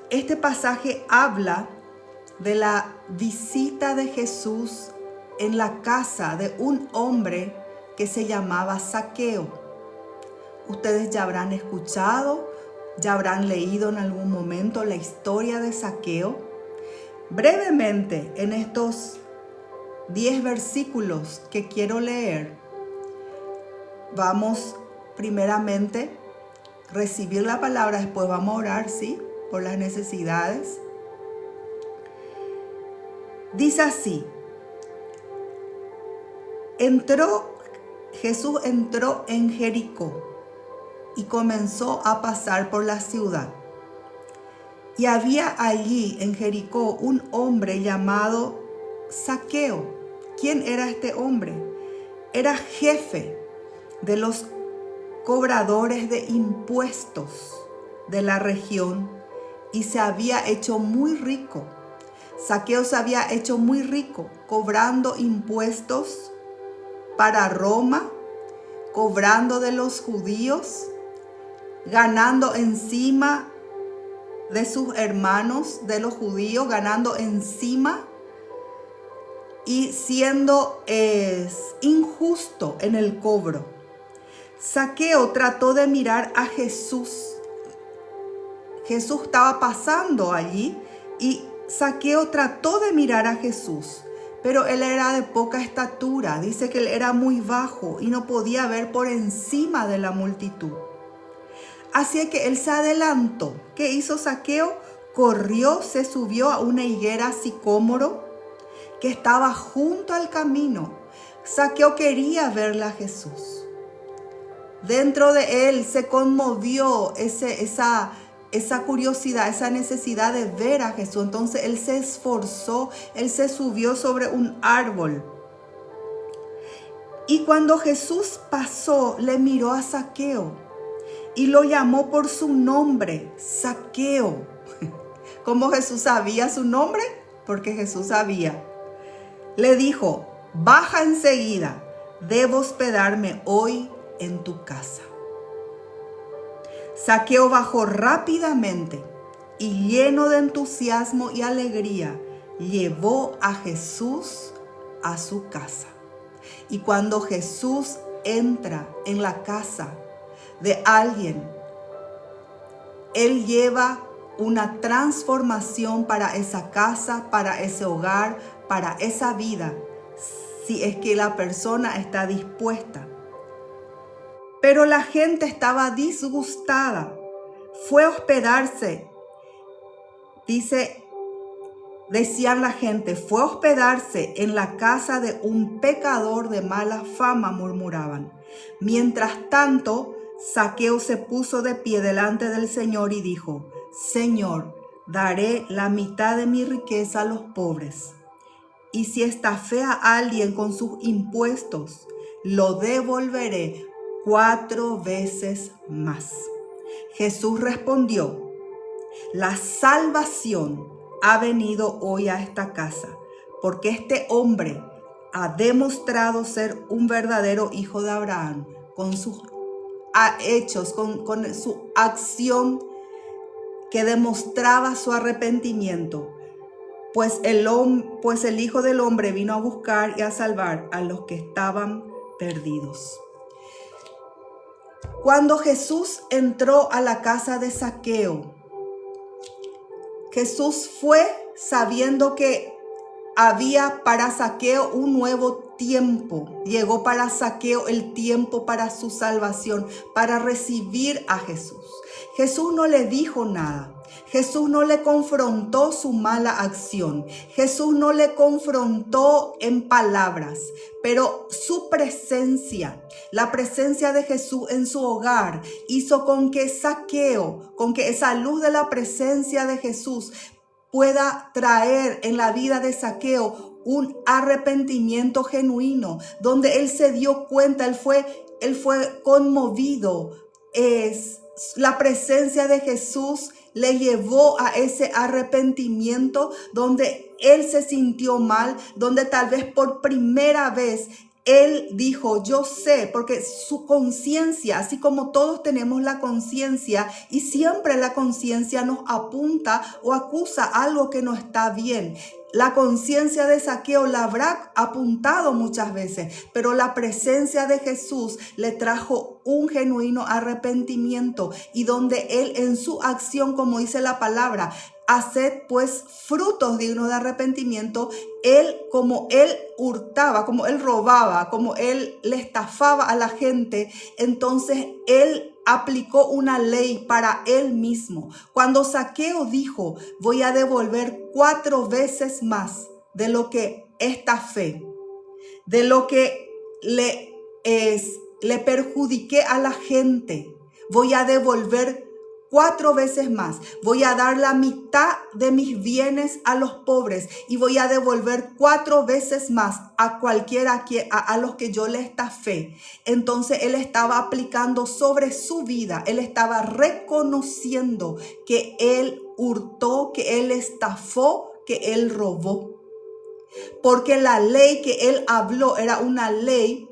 Este pasaje habla de la visita de Jesús en la casa de un hombre que se llamaba Zaqueo. Ustedes ya habrán escuchado, ya habrán leído en algún momento la historia de Zaqueo. Brevemente, en estos 10 versículos que quiero leer, vamos primeramente a recibir la palabra, después vamos a orar, ¿sí?, por las necesidades. Dice así: Jesús entró en Jericó y comenzó a pasar por la ciudad. Y había allí en Jericó un hombre llamado Zaqueo. ¿Quién era este hombre? Era jefe de los cobradores de impuestos de la región y se había hecho muy rico. Zaqueo se había hecho muy rico cobrando impuestos para Roma, cobrando de los judíos, ganando encima de sus hermanos, de los judíos, ganando encima y siendo injusto en el cobro. Zaqueo trató de mirar a Jesús. Jesús estaba pasando allí y Zaqueo trató de mirar a Jesús, pero él era de poca estatura. Dice que él era muy bajo y no podía ver por encima de la multitud. Así que él se adelantó. ¿Qué hizo Zaqueo? Corrió, se subió a una higuera sicómoro que estaba junto al camino. Zaqueo quería verle a Jesús. Dentro de él se conmovió esa curiosidad, esa necesidad de ver a Jesús. Entonces él se esforzó, él se subió sobre un árbol. Y cuando Jesús pasó, le miró a Zaqueo y lo llamó por su nombre, Zaqueo. ¿Cómo Jesús sabía su nombre? Porque Jesús sabía. Le dijo: baja enseguida, debo hospedarme hoy en tu casa. Zaqueo bajó rápidamente y lleno de entusiasmo y alegría, llevó a Jesús a su casa. Y cuando Jesús entra en la casa de alguien, Él lleva una transformación para esa casa, para ese hogar, para esa vida, si es que la persona está dispuesta. Pero la gente estaba disgustada. Fue a hospedarse. Decían la gente, fue a hospedarse en la casa de un pecador de mala fama, murmuraban. Mientras tanto, Zaqueo se puso de pie delante del Señor y dijo: Señor, daré la mitad de mi riqueza a los pobres. Y si estafé a alguien con sus impuestos, lo devolveré 4 veces más. Jesús respondió: la salvación ha venido hoy a esta casa, porque este hombre ha demostrado ser un verdadero hijo de Abraham con sus hechos, con su acción que demostraba su arrepentimiento. Pues el Hijo del Hombre vino a buscar y a salvar a los que estaban perdidos. Cuando Jesús entró a la casa de Zaqueo, Jesús fue sabiendo que había para Zaqueo un nuevo tiempo. Llegó para Zaqueo el tiempo para su salvación, para recibir a Jesús. Jesús no le dijo nada. Jesús no le confrontó su mala acción. Jesús no le confrontó en palabras, pero su presencia, la presencia de Jesús en su hogar, hizo con que Zaqueo, con que esa luz de la presencia de Jesús pueda traer en la vida de Zaqueo un arrepentimiento genuino, donde él se dio cuenta, él fue conmovido. La presencia de Jesús le llevó a ese arrepentimiento donde él se sintió mal, donde tal vez por primera vez él dijo, yo sé, porque su conciencia, así como todos tenemos la conciencia, y siempre la conciencia nos apunta o acusa algo que no está bien. La conciencia de Zaqueo la habrá apuntado muchas veces, pero la presencia de Jesús le trajo un genuino arrepentimiento, y donde él en su acción, como dice la palabra, haced pues frutos dignos de arrepentimiento, él, como él hurtaba, como él robaba, como él le estafaba a la gente, entonces él aplicó una ley para él mismo. Cuando Zaqueo dijo, voy a devolver 4 veces más de lo que esta fe, de lo que le perjudiqué a la gente, voy a devolver 4 veces más. Voy a dar la mitad de mis bienes a los pobres y voy a devolver 4 veces más a cualquiera a los que yo le estafé. Entonces él estaba aplicando sobre su vida, él estaba reconociendo que él hurtó, que él estafó, que él robó. Porque la ley que él habló era una ley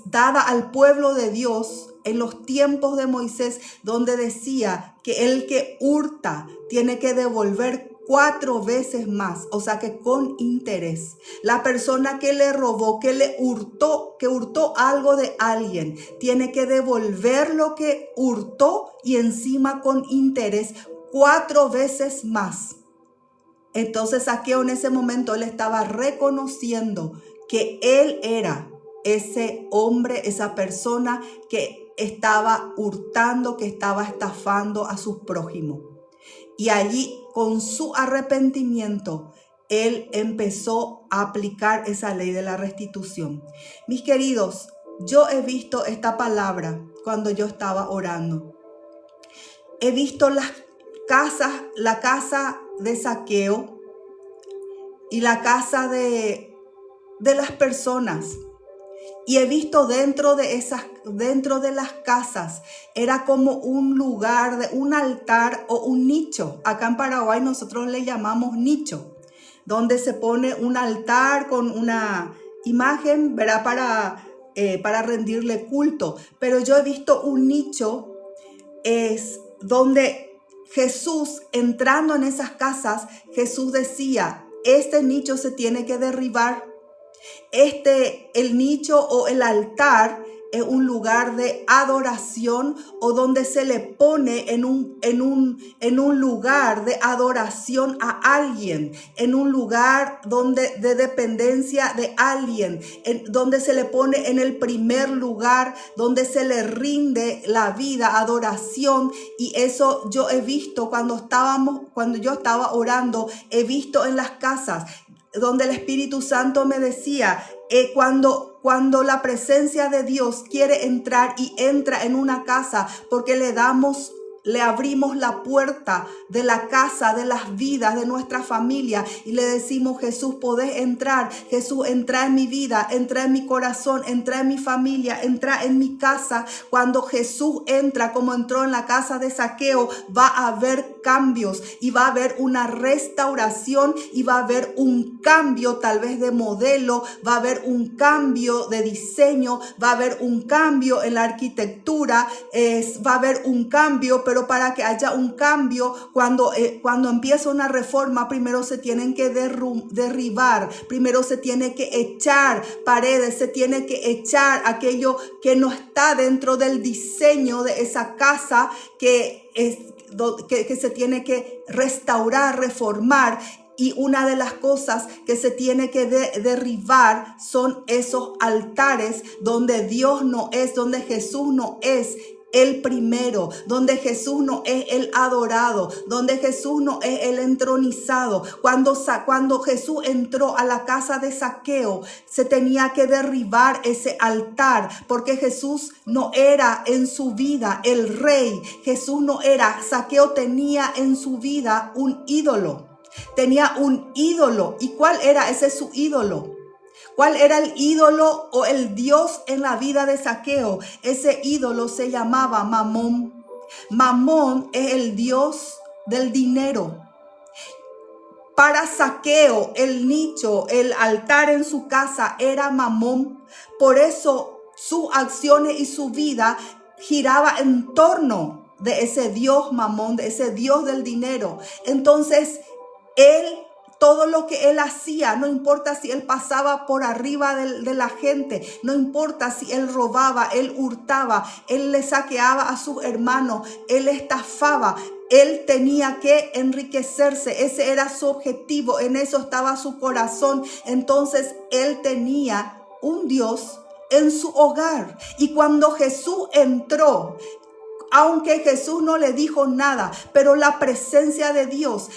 dada al pueblo de Dios en los tiempos de Moisés, donde decía que el que hurta tiene que devolver 4 veces más, o sea que con interés. La persona que le robó, que hurtó algo de alguien, tiene que devolver lo que hurtó y encima con interés 4 veces más. Entonces Zaqueo en ese momento él estaba reconociendo que él era ese hombre, esa persona que estaba hurtando, que estaba estafando a sus prójimos. Y allí con su arrepentimiento él empezó a aplicar esa ley de la restitución. Mis queridos, yo he visto esta palabra cuando yo estaba orando. He visto las casas, la casa de Zaqueo y la casa de las personas. Y he visto dentro de las casas, era como un lugar, un altar o un nicho. Acá en Paraguay nosotros le llamamos nicho, donde se pone un altar con una imagen, ¿verdad? Para rendirle culto. Pero yo he visto un nicho donde Jesús, entrando en esas casas, Jesús decía, este nicho se tiene que derribar. El nicho o el altar es un lugar de adoración, o donde se le pone en un lugar de adoración a alguien, en un lugar de dependencia de alguien, donde se le pone en el primer lugar, donde se le rinde la vida, adoración. Y eso yo he visto cuando yo estaba orando, he visto en las casas donde el Espíritu Santo me decía, cuando la presencia de Dios quiere entrar y entra en una casa, porque le abrimos la puerta de la casa, de las vidas, de nuestra familia, y le decimos, Jesús, podés entrar. Jesús, entra en mi vida, entra en mi corazón, entra en mi familia, entra en mi casa. Cuando Jesús entra, como entró en la casa de Zaqueo, va a haber cambios y va a haber una restauración y va a haber un cambio tal vez de modelo, va a haber un cambio de diseño, va a haber un cambio en la arquitectura, va a haber un cambio. Pero para que haya un cambio, cuando empieza una reforma, primero se tienen que derribar, primero se tiene que echar paredes, se tiene que echar aquello que no está dentro del diseño de esa casa, que se tiene que restaurar, reformar. Y una de las cosas que se tiene que derribar son esos altares donde Dios no es, donde Jesús no es el primero, donde Jesús no es el adorado, donde Jesús no es el entronizado. Cuando Jesús entró a la casa de Zaqueo, se tenía que derribar ese altar, porque Jesús no era en su vida el rey. Jesús no era. Zaqueo tenía en su vida un ídolo. Tenía un ídolo. ¿Y cuál era ese su ídolo? ¿Cuál era el ídolo o el Dios en la vida de Zaqueo? Ese ídolo se llamaba Mamón. Mamón es el Dios del dinero. Para Zaqueo, el nicho, el altar en su casa era Mamón. Por eso sus acciones y su vida giraba en torno de ese Dios Mamón, de ese Dios del dinero. Entonces, todo lo que él hacía, no importa si él pasaba por arriba de la gente, no importa si él robaba, él hurtaba, él le saqueaba a sus hermanos, él estafaba, él tenía que enriquecerse. Ese era su objetivo, en eso estaba su corazón. Entonces él tenía un Dios en su hogar. Y cuando Jesús entró, aunque Jesús no le dijo nada, pero la presencia de Dios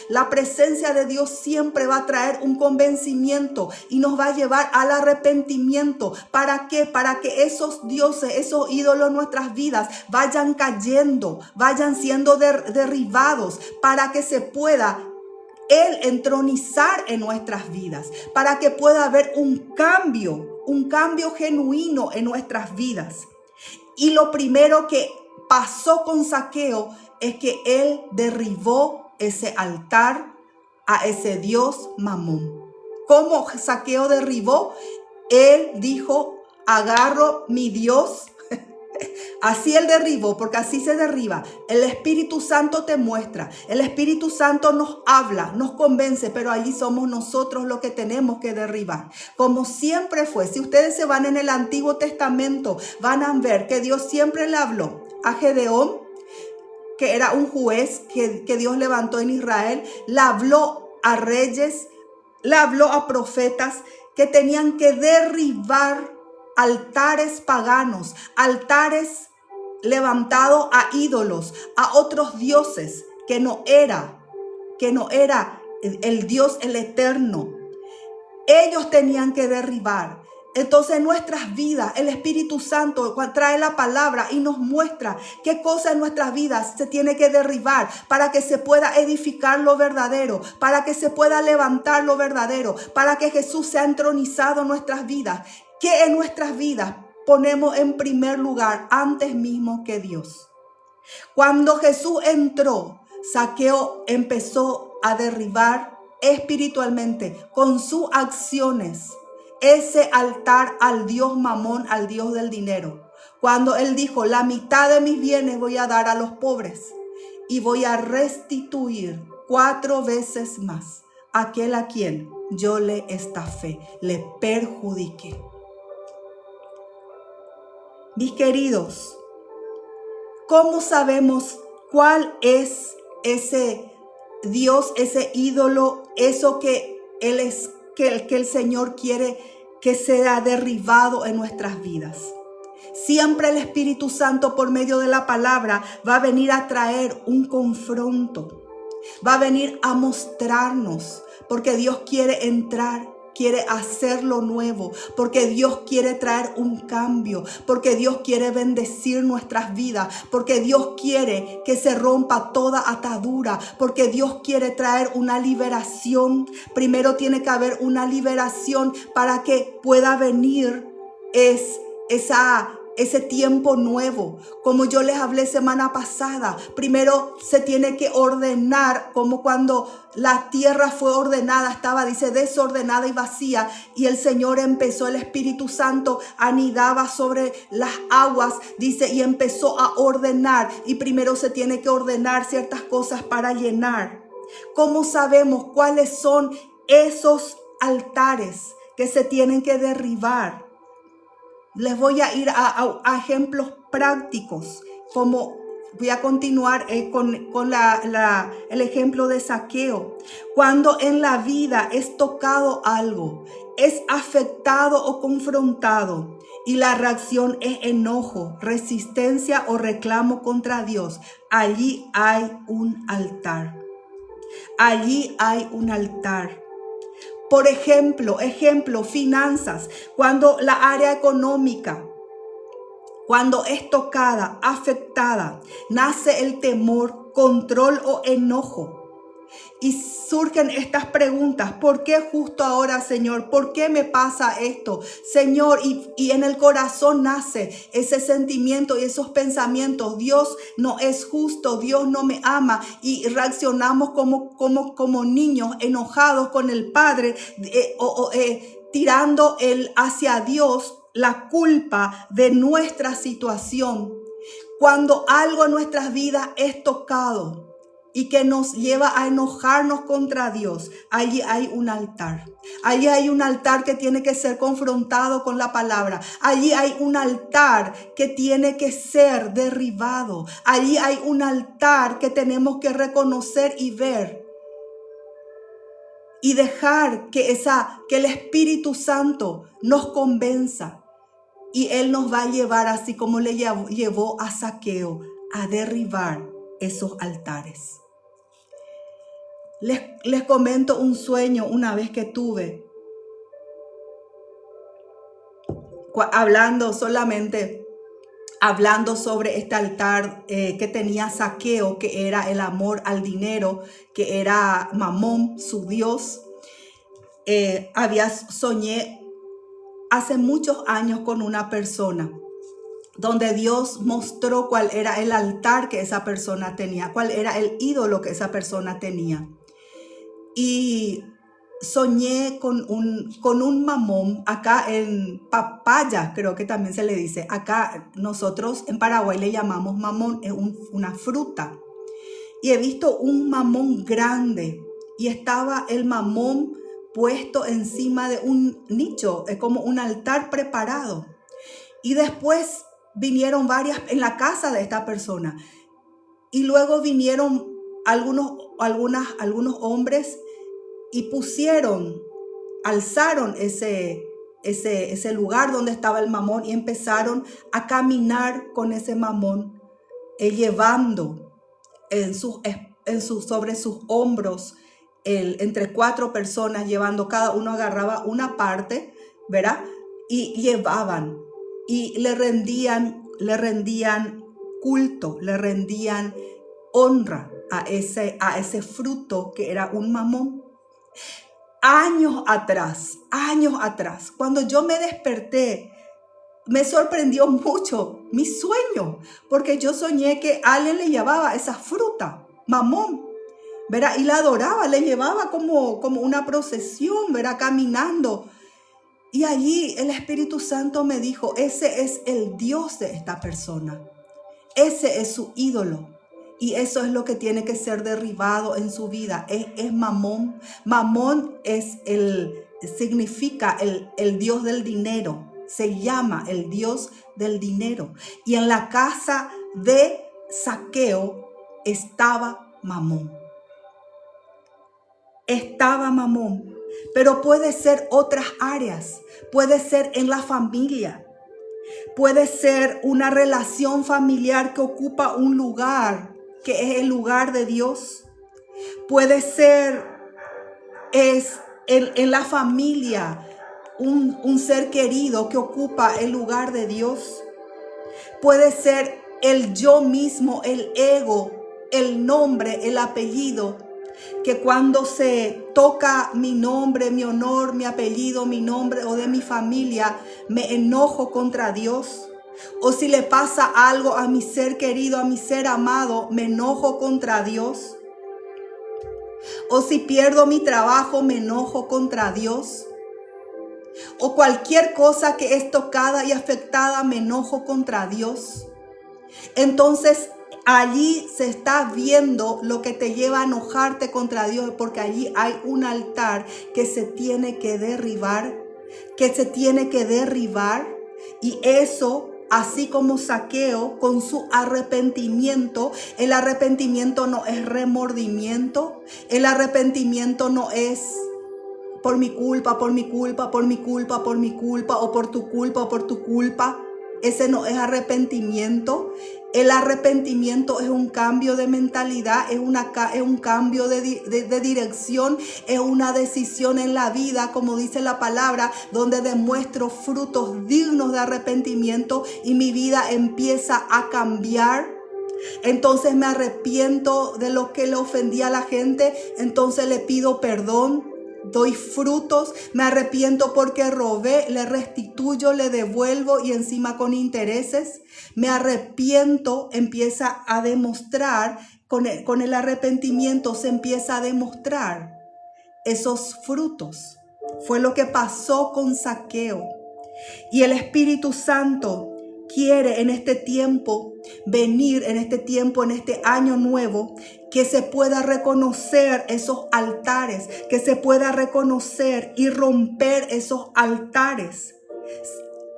siempre va a traer un convencimiento y nos va a llevar al arrepentimiento. ¿Para qué? Para que esos dioses, esos ídolos en nuestras vidas vayan cayendo, vayan siendo derribados, para que se pueda Él entronizar en nuestras vidas, para que pueda haber un cambio genuino en nuestras vidas. Y lo primero que pasó con Zaqueo es que él derribó ese altar a ese Dios Mamón. ¿Cómo Zaqueo derribó? Él dijo: agarro mi Dios. Así él derribó, porque así se derriba. El Espíritu Santo te muestra, el Espíritu Santo nos habla, nos convence, pero allí somos nosotros los que tenemos que derribar. Como siempre fue. Si ustedes se van en el Antiguo Testamento, van a ver que Dios siempre le habló a Gedeón, que era un juez que Dios levantó en Israel. Le habló a reyes, le habló a profetas que tenían que derribar altares paganos, altares levantados a ídolos, a otros dioses, que no era el Dios, el eterno. Ellos tenían que derribar. Entonces en nuestras vidas el Espíritu Santo trae la palabra y nos muestra qué cosa en nuestras vidas se tiene que derribar para que se pueda edificar lo verdadero, para que se pueda levantar lo verdadero, para que Jesús sea entronizado en nuestras vidas. ¿Qué en nuestras vidas ponemos en primer lugar antes mismo que Dios? Cuando Jesús entró, Zaqueo empezó a derribar espiritualmente con sus acciones ese altar al Dios Mamón, al Dios del dinero. Cuando él dijo: la mitad de mis bienes voy a dar a los pobres y voy a restituir 4 veces más a aquel a quien yo le estafé, le perjudiqué. Mis queridos, ¿cómo sabemos cuál es ese Dios, ese ídolo, eso que el Señor quiere que sea derribado en nuestras vidas? Siempre el Espíritu Santo, por medio de la palabra, va a venir a traer un confronto, va a venir a mostrarnos, porque Dios quiere entrar, quiere hacer lo nuevo, porque Dios quiere traer un cambio, porque Dios quiere bendecir nuestras vidas, porque Dios quiere que se rompa toda atadura, porque Dios quiere traer una liberación. Primero tiene que haber una liberación para que pueda venir ese tiempo nuevo. Como yo les hablé semana pasada, primero se tiene que ordenar, como cuando la tierra fue ordenada, dice, desordenada y vacía, y el Señor empezó, el Espíritu Santo anidaba sobre las aguas, dice, y empezó a ordenar, y primero se tiene que ordenar ciertas cosas para llenar. ¿Cómo sabemos cuáles son esos altares que se tienen que derribar? Les voy a ir a ejemplos prácticos, como voy a continuar con el ejemplo de Zaqueo. Cuando en la vida es tocado algo, es afectado o confrontado, y la reacción es enojo, resistencia o reclamo contra Dios, allí hay un altar. Allí hay un altar. Por ejemplo, finanzas. Cuando la área económica, cuando es tocada, afectada, nace el temor, control o enojo. Y surgen estas preguntas: ¿por qué justo ahora, Señor? ¿Por qué me pasa esto, Señor? Y en el corazón nace ese sentimiento y esos pensamientos: Dios no es justo, Dios no me ama. Y reaccionamos como niños enojados con el Padre, tirando hacia Dios la culpa de nuestra situación, cuando algo en nuestras vidas es tocado y que nos lleva a enojarnos contra Dios, allí hay un altar. Allí hay un altar que tiene que ser confrontado con la palabra. Allí hay un altar que tiene que ser derribado. Allí hay un altar que tenemos que reconocer y ver. Y dejar que el Espíritu Santo nos convenza. Y Él nos va a llevar, así como le llevó a Zaqueo, a derribar esos altares. Les comento un sueño una vez que tuve, hablando sobre este altar que tenía Zaqueo, que era el amor al dinero, que era Mamón, su Dios. Soñé hace muchos años con una persona, donde Dios mostró cuál era el altar que esa persona tenía, cuál era el ídolo que esa persona tenía. Y soñé con un mamón, acá en papaya, creo que también se le dice. Acá nosotros en Paraguay le llamamos mamón, es una fruta. Y he visto un mamón grande y estaba el mamón puesto encima de un nicho, es como un altar preparado. Y después vinieron varias en la casa de esta persona. Y luego vinieron algunos hombres y alzaron ese lugar donde estaba el mamón y empezaron a caminar con ese mamón, llevando sobre sus hombros, entre 4 personas llevando, cada uno agarraba una parte, ¿verdad? Y llevaban y le rendían culto, le rendían honra a ese fruto que era un mamón. Años atrás, cuando yo me desperté, me sorprendió mucho mi sueño, porque yo soñé que alguien le llevaba esa fruta, mamón, ¿verdad? Y la adoraba, le llevaba como una procesión, ¿verdad? Caminando. Y allí el Espíritu Santo me dijo, ese es el Dios de esta persona. Ese es su ídolo. Y eso es lo que tiene que ser derribado en su vida. Es Mamón. Mamón significa el Dios del dinero. Se llama el Dios del dinero. Y en la casa de Zaqueo estaba Mamón. Estaba Mamón. Pero puede ser otras áreas. Puede ser en la familia. Puede ser una relación familiar que ocupa un lugar que es el lugar de Dios. Puede ser en la familia un ser querido que ocupa el lugar de Dios. Puede ser el yo mismo, el ego, el nombre, el apellido, que cuando se toca mi nombre, mi honor, mi apellido, mi nombre o de mi familia, me enojo contra Dios. O si le pasa algo a mi ser querido, a mi ser amado, me enojo contra Dios. O si pierdo mi trabajo, me enojo contra Dios. O cualquier cosa que es tocada y afectada, me enojo contra Dios. Entonces, allí se está viendo lo que te lleva a enojarte contra Dios, porque allí hay un altar que se tiene que derribar, y eso, así como Zaqueo con su arrepentimiento, el arrepentimiento no es remordimiento, el arrepentimiento no es por mi culpa, o por tu culpa. Ese no es arrepentimiento. El arrepentimiento es un cambio de mentalidad, es un cambio de dirección, es una decisión en la vida, como dice la palabra, donde demuestro frutos dignos de arrepentimiento y mi vida empieza a cambiar. Entonces me arrepiento de lo que le ofendí a la gente, entonces le pido perdón. Doy frutos, me arrepiento porque robé, le restituyo, le devuelvo y encima con intereses. Me arrepiento, empieza a demostrar, con el arrepentimiento se empieza a demostrar esos frutos. Fue lo que pasó con Zaqueo. Y el Espíritu Santo quiere en este tiempo venir, en este año nuevo, que se pueda reconocer esos altares, que se pueda reconocer y romper esos altares,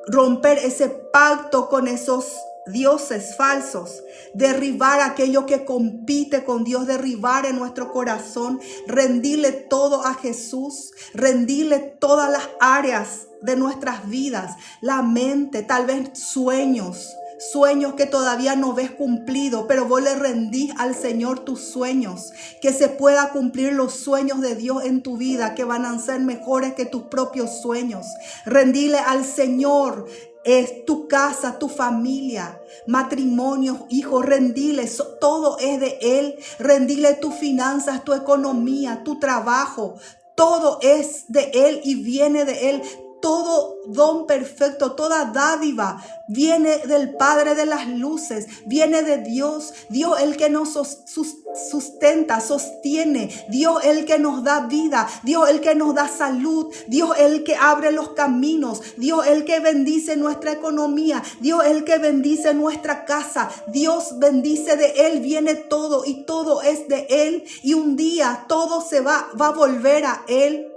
romper ese pacto con esos dioses falsos, derribar aquello que compite con Dios, derribar en nuestro corazón, rendirle todo a Jesús, rendirle todas las áreas de nuestras vidas, la mente, tal vez sueños que todavía no ves cumplido, pero vos le rendís al Señor tus sueños, que se pueda cumplir los sueños de Dios en tu vida, que van a ser mejores que tus propios sueños. Rendile al Señor es tu casa, tu familia, matrimonio, hijos, rendile, todo es de Él. Rendile tus finanzas, tu economía, tu trabajo, todo es de Él y viene de Él. Todo don perfecto, toda dádiva viene del Padre de las luces, viene de Dios. Dios el que nos sustenta, sostiene. Dios el que nos da vida. Dios el que nos da salud. Dios el que abre los caminos. Dios el que bendice nuestra economía. Dios el que bendice nuestra casa. Dios bendice, de Él viene todo y todo es de Él. Y un día todo se va a volver a Él.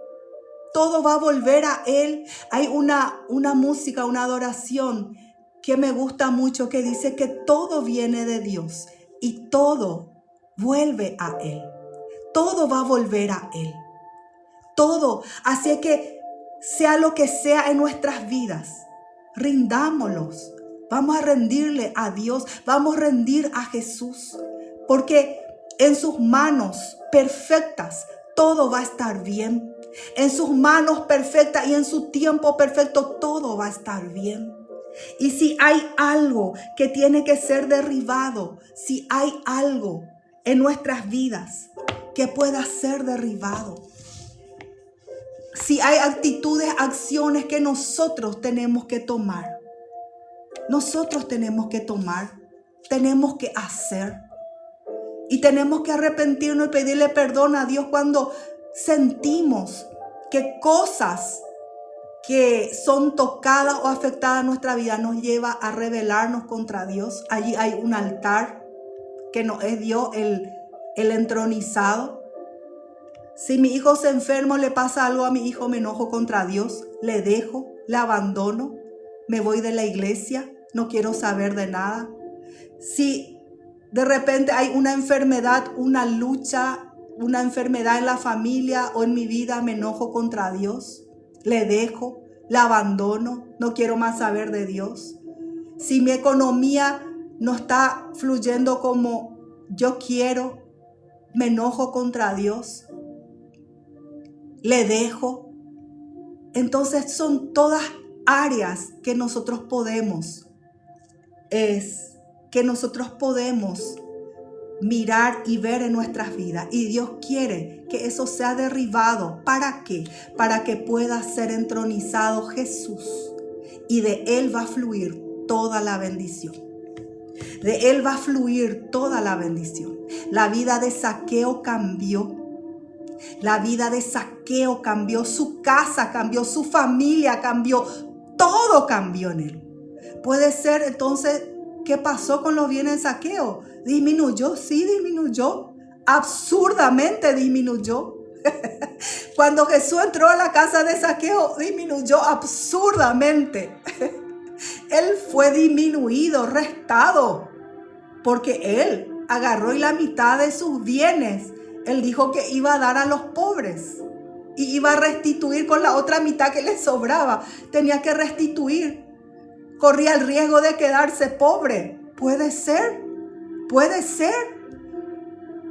Todo va a volver a Él. Hay una música, una adoración que me gusta mucho, que dice que todo viene de Dios y todo vuelve a Él. Todo va a volver a Él. Todo. Así que sea lo que sea en nuestras vidas, rindámoslos. Vamos a rendirle a Dios. Vamos a rendir a Jesús. Porque en sus manos perfectas todo va a estar bien. En sus manos perfectas y en su tiempo perfecto todo va a estar bien. Y si hay algo que tiene que ser derribado, si hay algo en nuestras vidas que pueda ser derribado, si hay actitudes, acciones que nosotros tenemos que tomar, tenemos que hacer. Y tenemos que arrepentirnos y pedirle perdón a Dios cuando sentimos que cosas que son tocadas o afectadas en nuestra vida nos lleva a rebelarnos contra Dios. Allí hay un altar que no es Dios el entronizado. Si mi hijo se enferma, le pasa algo a mi hijo, me enojo contra Dios, le dejo, le abandono, me voy de la iglesia, no quiero saber de nada. Si de repente hay una enfermedad, una lucha, una enfermedad en la familia o en mi vida, me enojo contra Dios, le dejo, le abandono, no quiero más saber de Dios. Si mi economía no está fluyendo como yo quiero, me enojo contra Dios, le dejo. Entonces son todas áreas que nosotros podemos mirar y ver en nuestras vidas. Y Dios quiere que eso sea derribado. ¿Para qué? Para que pueda ser entronizado Jesús. Y de Él va a fluir toda la bendición. De Él va a fluir toda la bendición. La vida de Zaqueo cambió. La vida de Zaqueo cambió. Su casa cambió. Su familia cambió. Todo cambió en él. Puede ser entonces, ¿qué pasó con los bienes de Zaqueo? ¿Disminuyó? Sí, disminuyó. Absurdamente disminuyó. Cuando Jesús entró a la casa de Zaqueo, disminuyó absurdamente. Él fue disminuido, restado, porque él agarró y la mitad de sus bienes, él dijo que iba a dar a los pobres y iba a restituir con la otra mitad que le sobraba. Tenía que restituir. Corría el riesgo de quedarse pobre. Puede ser.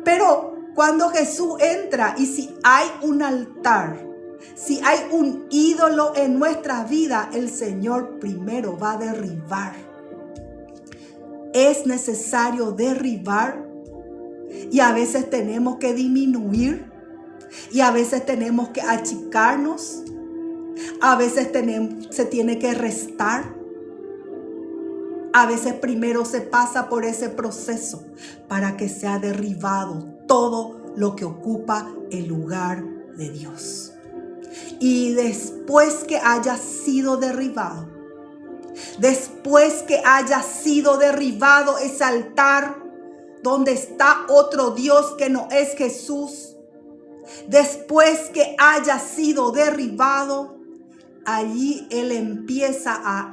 Pero cuando Jesús entra y si hay un altar, si hay un ídolo en nuestra vida, el Señor primero va a derribar. Es necesario derribar y a veces tenemos que disminuir y a veces tenemos que achicarnos. A veces se tiene que restar. A veces primero se pasa por ese proceso para que sea derribado todo lo que ocupa el lugar de Dios. Y después que haya sido derribado, ese altar donde está otro Dios que no es Jesús, después que haya sido derribado, allí Él empieza a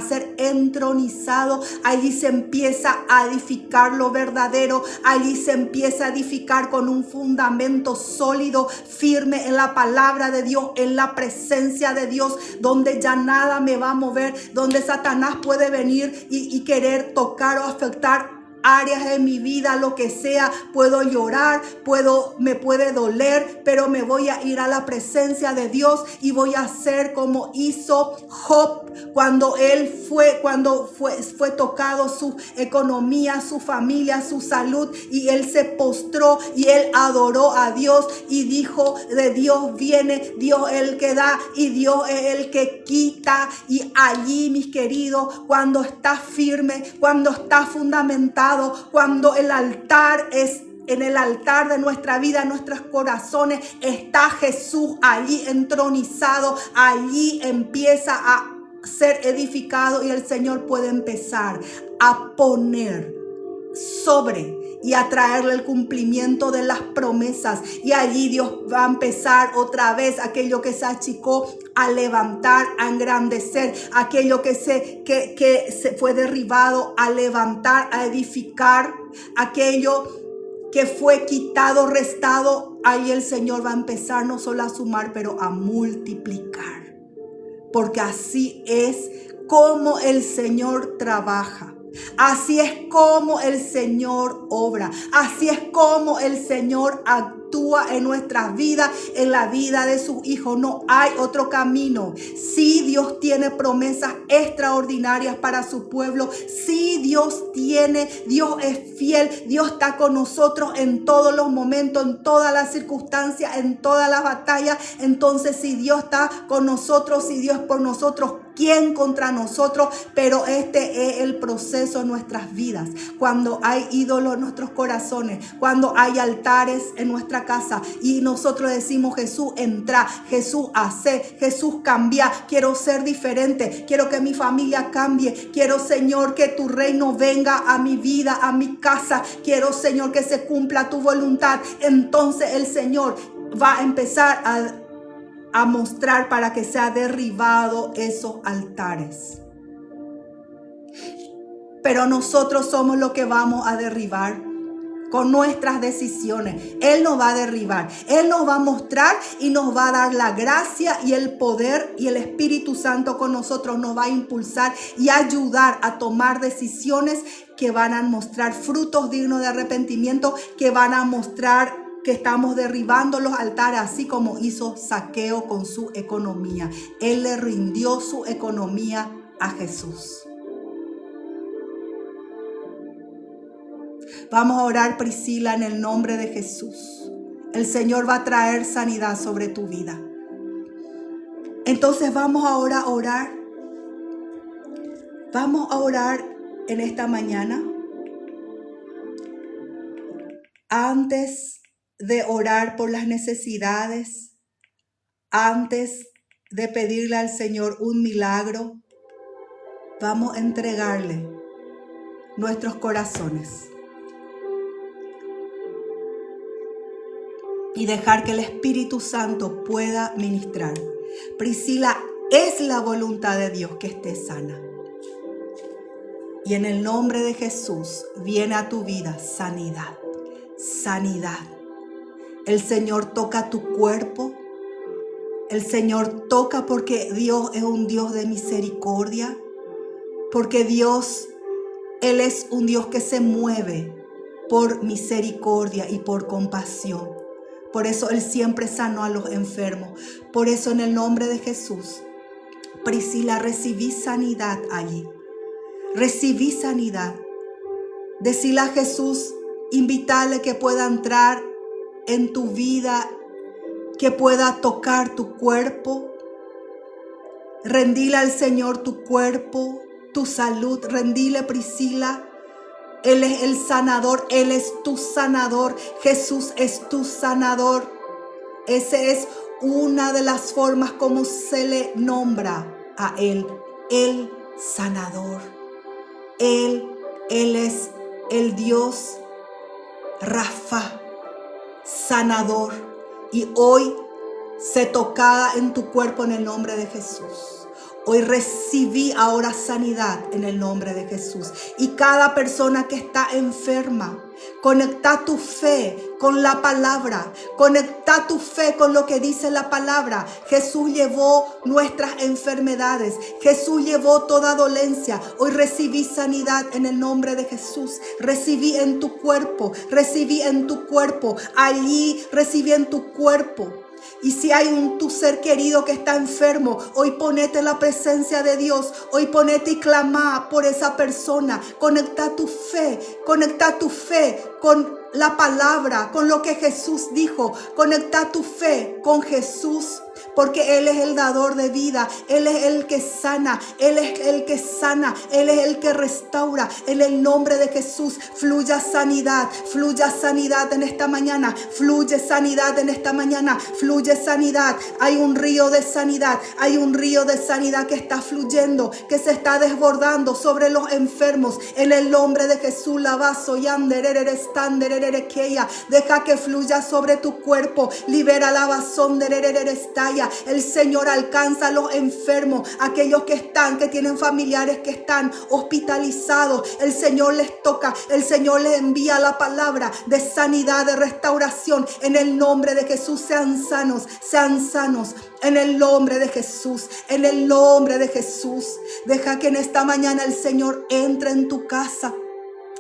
ser entronizado. Allí se empieza a edificar lo verdadero. Allí se empieza a edificar con un fundamento sólido, firme en la palabra de Dios, en la presencia de Dios, donde ya nada me va a mover, donde Satanás puede venir y querer tocar o afectar áreas de mi vida, lo que sea. Puedo llorar, me puede doler, pero me voy a ir a la presencia de Dios y voy a hacer como hizo Job cuando fue tocado su economía, su familia, su salud, y él se postró y él adoró a Dios y dijo: de Dios viene, Dios es el que da y Dios es el que quita. Y allí, mis queridos, cuando está firme, cuando está fundamentado, cuando el altar es en el altar de nuestra vida, en nuestros corazones, está Jesús allí entronizado, allí empieza a ser edificado y el Señor puede empezar a poner sobre y a traerle el cumplimiento de las promesas. Y allí Dios va a empezar otra vez aquello que se achicó a levantar, a engrandecer, aquello que se fue derribado a levantar, a edificar, aquello que fue quitado, restado. Ahí el Señor va a empezar no solo a sumar, pero a multiplicar, porque así es como el Señor trabaja. Así es como el Señor obra. Así es como el Señor actúa en nuestras vidas, en la vida de sus hijos. No hay otro camino. Sí, Dios tiene promesas extraordinarias para su pueblo. Sí, Dios es fiel. Dios está con nosotros en todos los momentos, en todas las circunstancias, en todas las batallas. Entonces, si Dios está con nosotros, si Dios es por nosotros, ¿quién contra nosotros? Pero este es el proceso en nuestras vidas. Cuando hay ídolos en nuestros corazones, cuando hay altares en nuestra casa y nosotros decimos: Jesús, entra, Jesús, hace, Jesús, cambia, quiero ser diferente, quiero que mi familia cambie, quiero, Señor, que tu reino venga a mi vida, a mi casa, quiero, Señor, que se cumpla tu voluntad. Entonces el Señor va a empezar a mostrar para que sea derribado esos altares. Pero nosotros somos los que vamos a derribar con nuestras decisiones. Él nos va a derribar, Él nos va a mostrar y nos va a dar la gracia y el poder, y el Espíritu Santo con nosotros nos va a impulsar y ayudar a tomar decisiones que van a mostrar frutos dignos de arrepentimiento, que van a mostrar que estamos derribando los altares, así como hizo Zaqueo con su economía. Él le rindió su economía a Jesús. Vamos a orar, Priscila, en el nombre de Jesús. El Señor va a traer sanidad sobre tu vida. Entonces vamos ahora a orar. Vamos a orar en esta mañana. Antes de orar por las necesidades, antes de pedirle al Señor un milagro, vamos a entregarle nuestros corazones y dejar que el Espíritu Santo pueda ministrar. Priscila, es la voluntad de Dios que estés sana. Y en el nombre de Jesús viene a tu vida sanidad. Sanidad. El Señor toca tu cuerpo. El Señor toca, porque Dios es un Dios de misericordia. Porque Dios, Él es un Dios que se mueve por misericordia y por compasión. Por eso Él siempre sanó a los enfermos. Por eso, en el nombre de Jesús, Priscila, recibí sanidad allí. Recibí sanidad. Decirle a Jesús, invitarle que pueda entrar en tu vida, que pueda tocar tu cuerpo. Rendile al Señor tu cuerpo, tu salud. Rendile, Priscila. Él es el sanador, Él es tu sanador. Jesús es tu sanador. Ese es una de las formas como se le nombra a Él, el sanador. Él es el Dios Rafa, sanador. Y hoy sé tocada en tu cuerpo en el nombre de Jesús. Hoy recibí ahora sanidad en el nombre de Jesús. Y cada persona que está enferma, conecta tu fe con la palabra. Conecta tu fe con lo que dice la palabra. Jesús llevó nuestras enfermedades. Jesús llevó toda dolencia. Hoy recibí sanidad en el nombre de Jesús. Recibí en tu cuerpo. Recibí en tu cuerpo. Allí recibí en tu cuerpo. Y si hay tu ser querido que está enfermo, hoy ponete en la presencia de Dios. Hoy ponete y clama por esa persona. Conecta tu fe con la palabra, con lo que Jesús dijo. Conecta tu fe con Jesús, porque Él es el dador de vida. Él es el que sana. Él es el que sana. Él es el que restaura. En el nombre de Jesús, fluya sanidad en esta mañana. Fluye sanidad en esta mañana. Fluye sanidad. Hay un río de sanidad. Hay un río de sanidad que está fluyendo, que se está desbordando sobre los enfermos. En el nombre de Jesús, deja que fluya sobre tu cuerpo. Libera la bazón de el Señor alcanza a los enfermos, aquellos que tienen familiares que están hospitalizados. El Señor les toca, el Señor les envía la palabra de sanidad, de restauración. En el nombre de Jesús, sean sanos. En el nombre de Jesús, en el nombre de Jesús. Deja que en esta mañana el Señor entre en tu casa.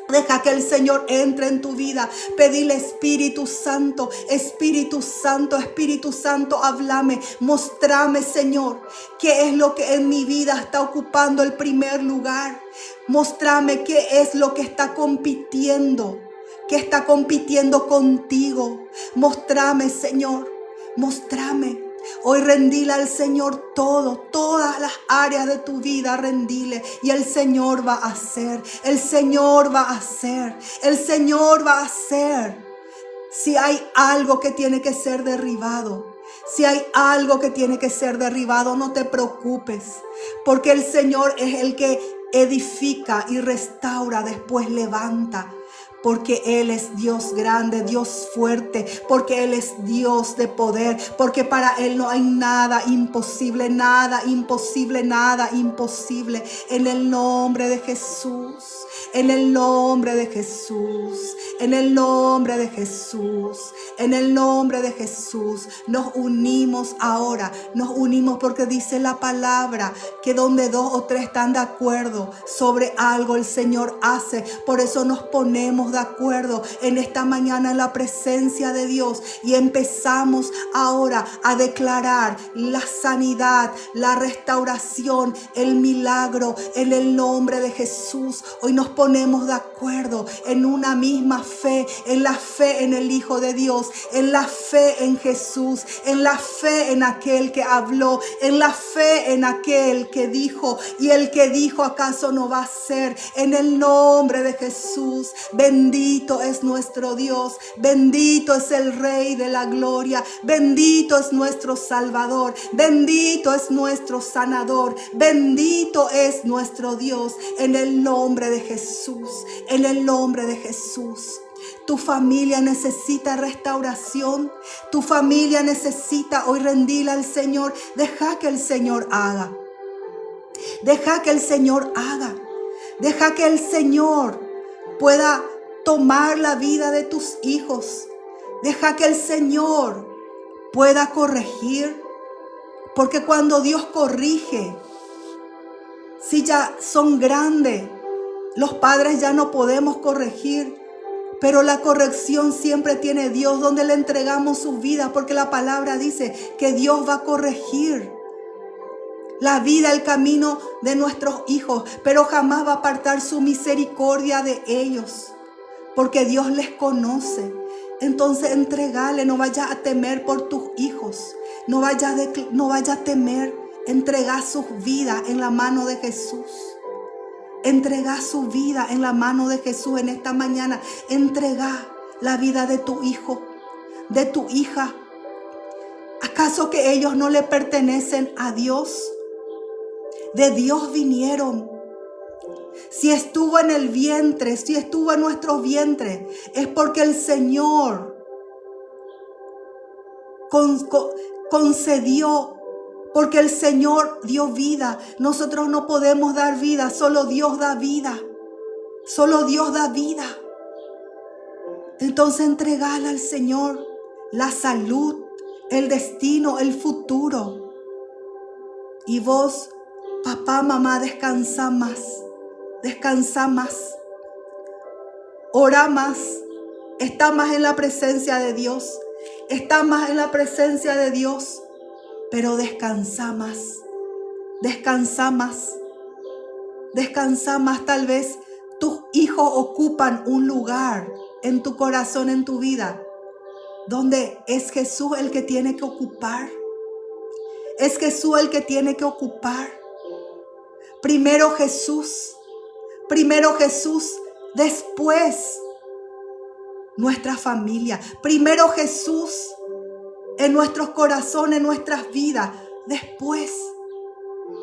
Deja que el Señor entre en tu vida. Pedile, Espíritu Santo, Espíritu Santo, Espíritu Santo, háblame. Mostrame, Señor, qué es lo que en mi vida está ocupando el primer lugar. Mostrame qué es lo que está compitiendo contigo. Mostrame, Señor, mostrame. Hoy rendile al Señor todas las áreas de tu vida, rendile. Y el Señor va a hacer, el Señor va a hacer, el Señor va a hacer. Si hay algo que tiene que ser derribado, no te preocupes, porque el Señor es el que edifica y restaura, después levanta. Porque Él es Dios grande, Dios fuerte, porque Él es Dios de poder, porque para Él no hay nada imposible. En el nombre de Jesús, en el nombre de Jesús, en el nombre de Jesús, en el nombre de Jesús, nos unimos ahora, porque dice la palabra que donde 2 o 3 están de acuerdo sobre algo, el Señor hace. Por eso nos ponemos de acuerdo en esta mañana en la presencia de Dios y empezamos ahora a declarar la sanidad, la restauración, el milagro en el nombre de Jesús. Hoy nos ponemos de acuerdo en una misma fe, en la fe en el Hijo de Dios, en la fe en Jesús, en la fe en aquel que habló, en la fe en aquel que dijo, y el que dijo acaso no va a ser. En el nombre de Jesús, bendito es nuestro Dios, bendito es el Rey de la gloria, bendito es nuestro Salvador, bendito es nuestro sanador, bendito es nuestro Dios. En el nombre de Jesús, en el nombre de Jesús. Tu familia necesita restauración. Tu familia necesita hoy rendirle al Señor. Deja que el Señor haga. Deja que el Señor haga. Deja que el Señor pueda tomar la vida de tus hijos. Deja que el Señor pueda corregir. Porque cuando Dios corrige, si ya son grandes, los padres ya no podemos corregir. Pero la corrección siempre tiene Dios, donde le entregamos su vida, porque la palabra dice que Dios va a corregir la vida, el camino de nuestros hijos, pero jamás va a apartar su misericordia de ellos, porque Dios les conoce. Entonces entregale, no vayas a temer por tus hijos, no vayas a temer, entrega sus vidas en la mano de Jesús. Entrega su vida en la mano de Jesús en esta mañana. Entrega la vida de tu hijo, de tu hija. ¿Acaso que ellos no le pertenecen a Dios? De Dios vinieron. Si estuvo en el vientre, si estuvo en nuestro vientre, es porque el Señor concedió, porque el Señor dio vida. Nosotros no podemos dar vida, solo Dios da vida. Solo Dios da vida. Entonces entregale al Señor la salud, el destino, el futuro. Y vos, papá, mamá, descansa más. Descansa más. Ora más. Está más en la presencia de Dios. Está más en la presencia de Dios. Pero descansa más. Descansa más. Descansa más. Tal vez tus hijos ocupan un lugar en tu corazón, en tu vida, donde es Jesús el que tiene que ocupar. Es Jesús el que tiene que ocupar. Primero Jesús. Primero Jesús. Después nuestra familia. Primero Jesús en nuestros corazones, en nuestras vidas. Después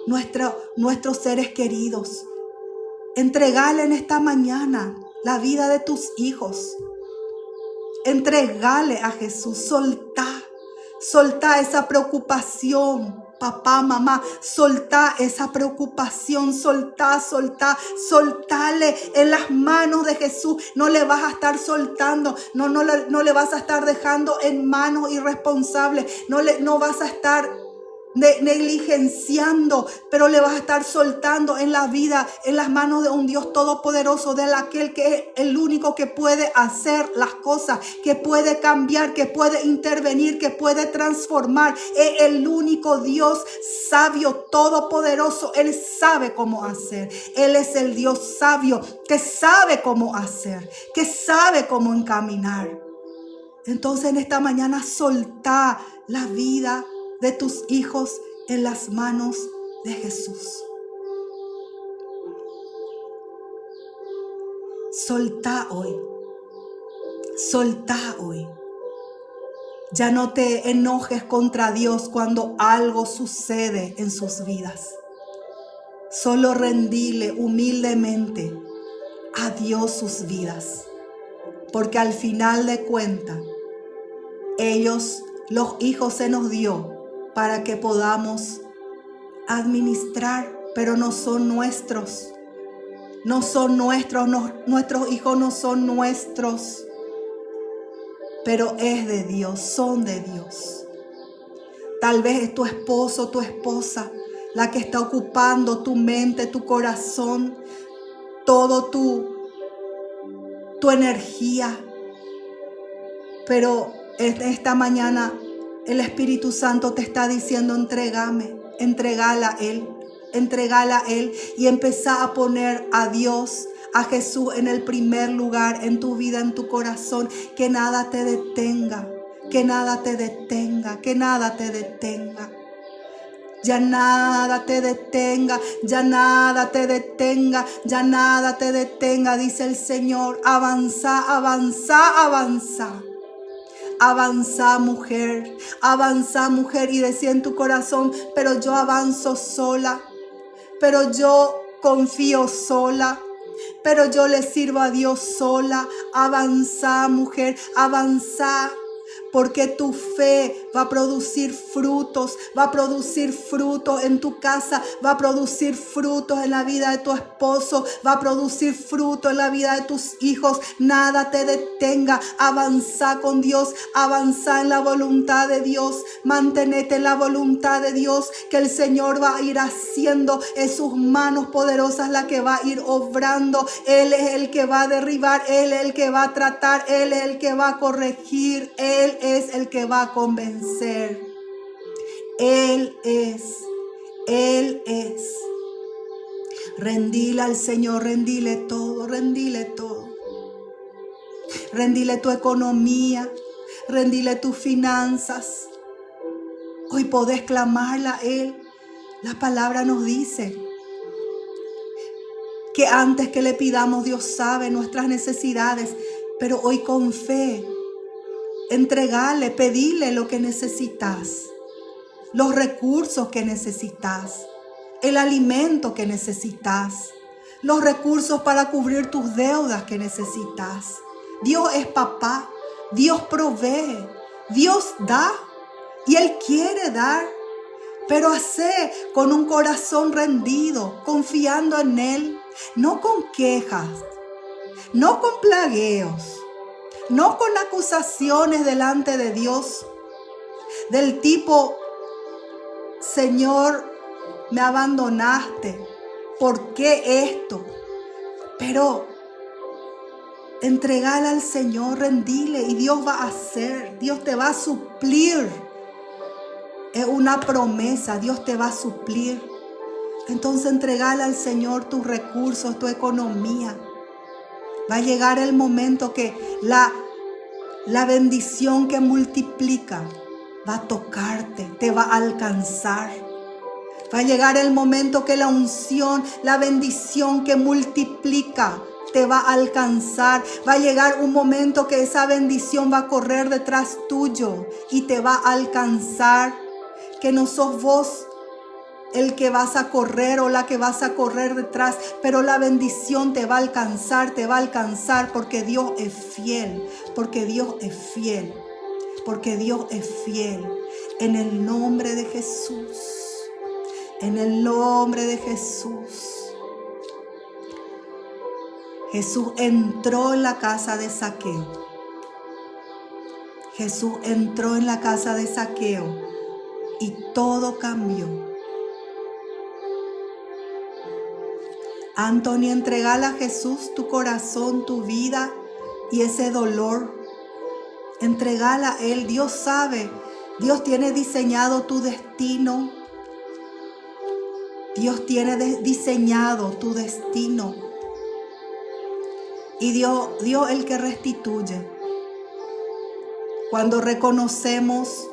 nuestros seres queridos. Entregale en esta mañana la vida de tus hijos. Entregale a Jesús. Soltá esa preocupación. Papá, mamá, soltá esa preocupación. Soltale en las manos de Jesús. No le vas a estar soltando. No le vas a estar dejando en manos irresponsables. No vas a estar negligenciando, pero le vas a estar soltando en la vida, en las manos de un Dios todopoderoso, de aquel que es el único que puede hacer las cosas, que puede cambiar, que puede intervenir, que puede transformar. Es el único Dios sabio, todopoderoso. Él sabe cómo hacer. Él es el Dios sabio que sabe cómo hacer, que sabe cómo encaminar. Entonces en esta mañana soltá la vida de tus hijos en las manos de Jesús. Soltá hoy. Soltá hoy. Ya no te enojes contra Dios cuando algo sucede en sus vidas. Solo rendile humildemente a Dios sus vidas. Porque al final de cuentas, los hijos se nos dio para que podamos administrar, pero no son nuestros. No son nuestros, nuestros hijos no son nuestros, pero es de Dios, son de Dios. Tal vez es tu esposo, tu esposa, la que está ocupando tu mente, tu corazón, todo tu energía. Pero esta mañana el Espíritu Santo te está diciendo: entregala a Él y empezá a poner a Dios, a Jesús en el primer lugar en tu vida, en tu corazón. Que nada te detenga, que nada te detenga, que nada te detenga. Ya nada te detenga, ya nada te detenga, ya nada te detenga, dice el Señor. Avanza, avanza, avanza. Avanza, mujer, y decía en tu corazón: pero yo avanzo sola, pero yo confío sola, pero yo le sirvo a Dios sola. Avanza, mujer, avanza. Porque tu fe va a producir frutos, en tu casa, va a producir frutos en la vida de tu esposo, va a producir frutos en la vida de tus hijos. Nada te detenga, avanza con Dios, avanza en la voluntad de Dios, mantenete en la voluntad de Dios, que el Señor va a ir haciendo en sus manos poderosas, la que va a ir obrando. Él es el que va a derribar, Él es el que va a tratar, Él es el que va a corregir, Él es el que va a convencer. Él es. Rendile al Señor, rendile todo, rendile todo. Rendile tu economía, rendile tus finanzas. Hoy podés clamarla a Él. La palabra nos dice que antes que le pidamos, Dios sabe nuestras necesidades, pero hoy con fe Entregale, pedile lo que necesitas, los recursos que necesitas, el alimento que necesitas, los recursos para cubrir tus deudas que necesitas. Dios es papá, Dios provee, Dios da y Él quiere dar, pero hace con un corazón rendido, confiando en Él, no con quejas, no con plagueos, no con acusaciones delante de Dios, del tipo, Señor, me abandonaste, ¿por qué esto? Pero entregale al Señor, rendile y Dios va a hacer, Dios te va a suplir. Es una promesa, Dios te va a suplir. Entonces entregale al Señor tus recursos, tu economía. Va a llegar el momento que la bendición que multiplica va a tocarte, te va a alcanzar. Va a llegar el momento que la unción, la bendición que multiplica te va a alcanzar. Va a llegar un momento que esa bendición va a correr detrás tuyo y te va a alcanzar. Que no sos vos el que vas a correr o la que vas a correr detrás, pero la bendición te va a alcanzar porque Dios es fiel, porque Dios es fiel, porque Dios es fiel. En el nombre de Jesús, en el nombre de Jesús. Jesús entró en la casa de Zaqueo. Jesús entró en la casa de Zaqueo y todo cambió. Antonio, entregale a Jesús tu corazón, tu vida y ese dolor. Entregala a Él. Dios sabe. Dios tiene diseñado tu destino. Dios tiene diseñado tu destino. Y Dios el que restituye. Cuando reconocemos